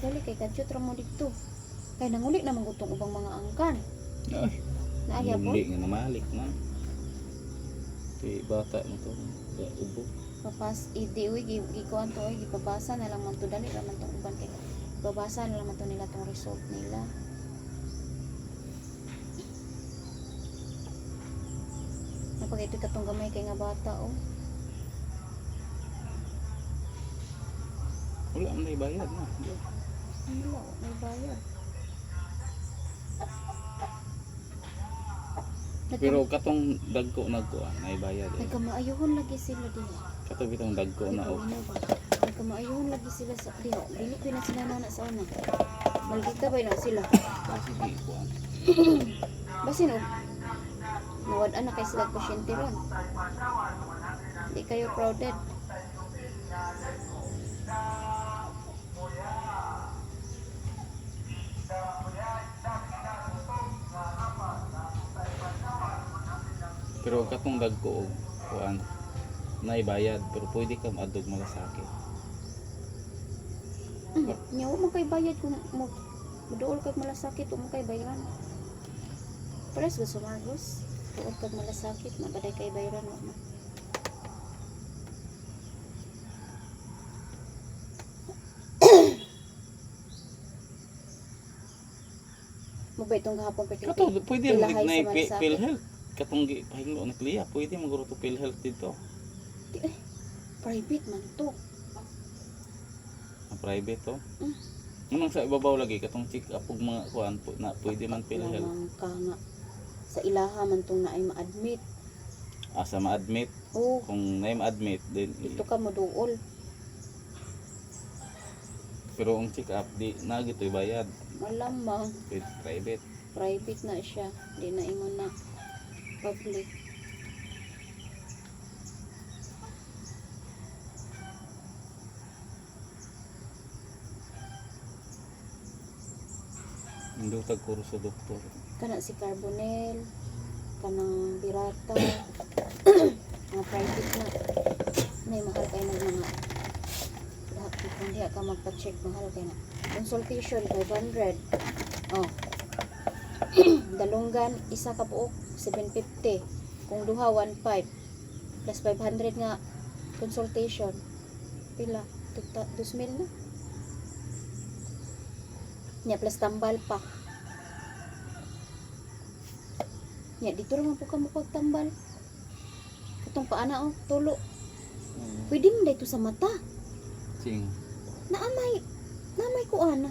Gali kay kadyot ra mo dito. Kay nanguli na mangutong ubang mga angkan. Ay, Naaya po. hindi nga namalik man. Di bata mo to. Ubo. Papas idi uy gikuan to uy gipabasa na lang man to dali ra man tong uban kay babasa na lang man to nila tong result nila. Napag ito katong gamay kay nga bata oh. Wala man bayad na. Wala, may bayad. Pero katong dagko nagko nay bayad eh. Nagkamaayuhon lagi sila din. Katong bitong dagko na o. Nagkamaayuhon lagi sila sa diho. Dili ko na sila nana sa una. Maldita ba na sila? Kasi di kuan. Basin og nawad-an na kay sila pasyente ron. Di kayo crowded. Pero katong dagko og kuan nay bayad pero pwede ka maadog malasakit. Nyawa man kay bayad kung muduol kag malasakit o man kay bayaran. Pares gusto Marcos. Tuod kag malasakit mabaday kay bayaran wa man. Mabay itong gahapon pa Katong pwede mo Pilahay nay sa malasakit. PhilHealth. Katong pahingo na kliya, pwede maguro to PhilHealth dito. Private man to. Ang private to. Mm. Unang sa ibabaw lagi katong check up og mga kuan po na pwede man PhilHealth. Lamang ka nga. Sa ilaha man tong naay ma-admit. Asa ma-admit Oh, kung nay ma-admit then dito ka moduol. pero ang check up di na gito'y bayad. Malamang. With private. Private na siya. Di na ingon na public. Hindi tag kurso doktor. Kana si Carbonel, kanang Birata, mga private na. May mahal kayo ng mga lahat kung di ka magpa-check mahal kayo na. Consultation 500. Oh. Dalunggan isa ka buok 750. Kung duha 15 plus 500 nga consultation. Pila? 2,000 na. Nya plus tambal pa. Nya dito ra man po ka magtambal. Katong paana oh, tulo. Pwede man dito sa mata. Sing. Naamay ko ana.